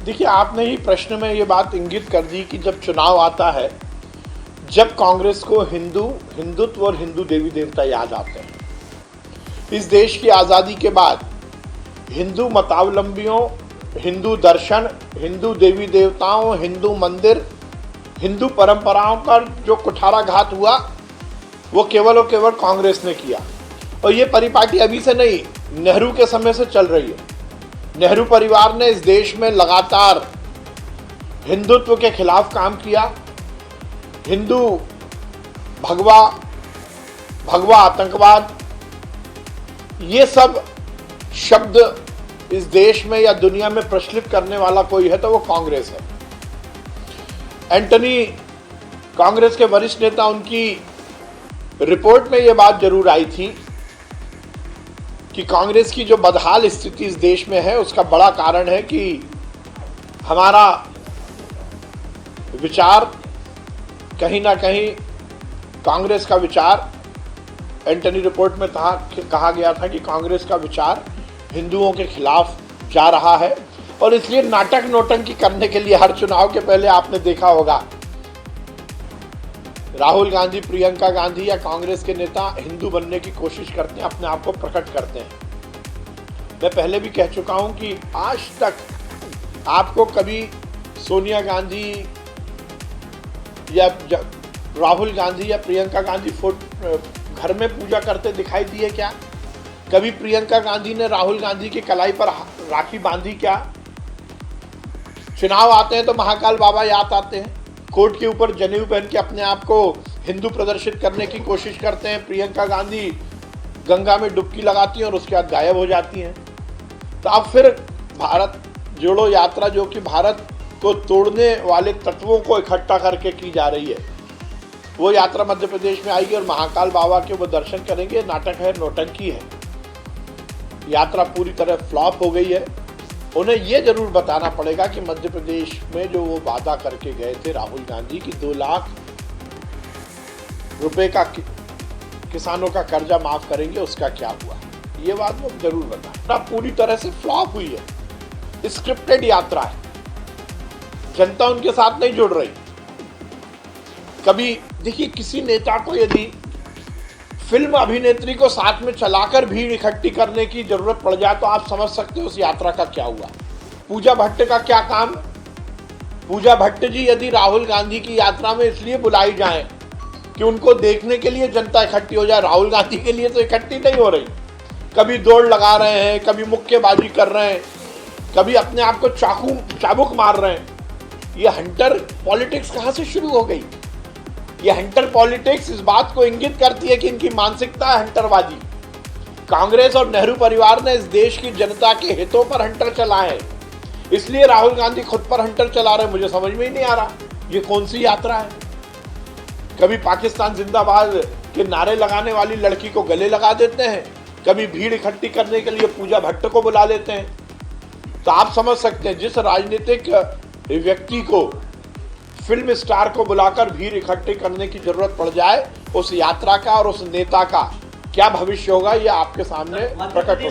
देखिए, आपने ही प्रश्न में ये बात इंगित कर दी कि जब चुनाव आता है, जब कांग्रेस को हिंदुत्व और हिंदू देवी देवता याद आते हैं। इस देश की आज़ादी के बाद हिंदू मतावलंबियों, हिंदू दर्शन, हिंदू देवी देवताओं, हिंदू मंदिर, हिंदू परंपराओं का जो कुठाराघात हुआ वो केवल और केवल कांग्रेस ने किया। और ये परिपाटी अभी से नहीं, नेहरू के समय से चल रही है। नेहरू परिवार ने इस देश में लगातार हिंदुत्व के खिलाफ काम किया। हिंदू भगवा आतंकवाद, ये सब शब्द इस देश में या दुनिया में प्रचलित करने वाला कोई है तो वो कांग्रेस है। एंटनी, कांग्रेस के वरिष्ठ नेता, उनकी रिपोर्ट में ये बात जरूर आई थी कि कांग्रेस की जो बदहाल स्थिति इस देश में है उसका बड़ा कारण है कि हमारा विचार कहीं ना कहीं, कांग्रेस का विचार, एंटनी रिपोर्ट में कहा गया था कि कांग्रेस का विचार हिंदुओं के खिलाफ जा रहा है। और इसलिए नाटक नौटंकी करने के लिए हर चुनाव के पहले आपने देखा होगा राहुल गांधी, प्रियंका गांधी या कांग्रेस के नेता हिंदू बनने की कोशिश करते हैं, अपने आप को प्रकट करते हैं। मैं पहले भी कह चुका हूं कि आज तक आपको कभी सोनिया गांधी या राहुल गांधी या प्रियंका गांधी घर में पूजा करते दिखाई दिए क्या? कभी प्रियंका गांधी ने राहुल गांधी की कलाई पर राखी बांधी क्या? चुनाव आते हैं तो महाकाल बाबा याद आते हैं, कोर्ट के ऊपर जनेऊ पहन के अपने आप को हिंदू प्रदर्शित करने की कोशिश करते हैं। प्रियंका गांधी गंगा में डुबकी लगाती हैं और उसके बाद गायब हो जाती हैं। तो अब फिर भारत जोड़ो यात्रा, जो कि भारत को तोड़ने वाले तत्वों को इकट्ठा करके की जा रही है, वो यात्रा मध्य प्रदेश में आएगी और महाकाल बाबा के वो दर्शन करेंगे। नाटक है, नौटंकी है। यात्रा पूरी तरह फ्लॉप हो गई है। उन्हें ये जरूर बताना पड़ेगा कि मध्य प्रदेश में जो वो वादा करके गए थे राहुल गांधी की 2 लाख रुपए का किसानों का कर्जा माफ करेंगे, उसका क्या हुआ, ये बात वो जरूर बताएं। पूरी तरह से फ्लॉप हुई है, स्क्रिप्टेड यात्रा है, जनता उनके साथ नहीं जुड़ रही। कभी देखिए, किसी नेता को यदि फिल्म अभिनेत्री को साथ में चलाकर भीड़ इकट्ठी करने की जरूरत पड़ जाए तो आप समझ सकते हो उस यात्रा का क्या हुआ। पूजा भट्ट का क्या काम? पूजा भट्ट जी यदि राहुल गांधी की यात्रा में इसलिए बुलाई जाए कि उनको देखने के लिए जनता इकट्ठी हो जाए, राहुल गांधी के लिए तो इकट्ठी नहीं हो रही। कभी दौड़ लगा रहे हैं, कभी मुक्केबाजी कर रहे हैं, कभी अपने आप को चाबुक मार रहे हैं। ये हंटर पॉलिटिक्स कहाँ से शुरू हो गई? ये हंटर पॉलिटिक्स इस बात को इंगित करती है कि इनकी मानसिकता है हंटरबाजी। कांग्रेस और नेहरू परिवार ने इस देश की जनता के हितों पर हंटर चलाए हैं, इसलिए राहुल गांधी खुद पर हंटर चला रहे हैं। मुझे समझ में ही नहीं आ रहा ये कौन सी यात्रा है। कभी पाकिस्तान जिंदाबाद के नारे लगाने वाली लड़की को गले लगा देते हैं, कभी भीड़ इकट्ठी करने के लिए पूजा भट्ट को बुला लेते हैं। तो आप समझ सकते हैं जिस राजनीतिक व्यक्ति को, फिल्म स्टार को बुलाकर भीड़ इकट्ठी करने की जरूरत पड़ जाए, उस यात्रा का और उस नेता का क्या भविष्य होगा, ये आपके सामने प्रकट हो।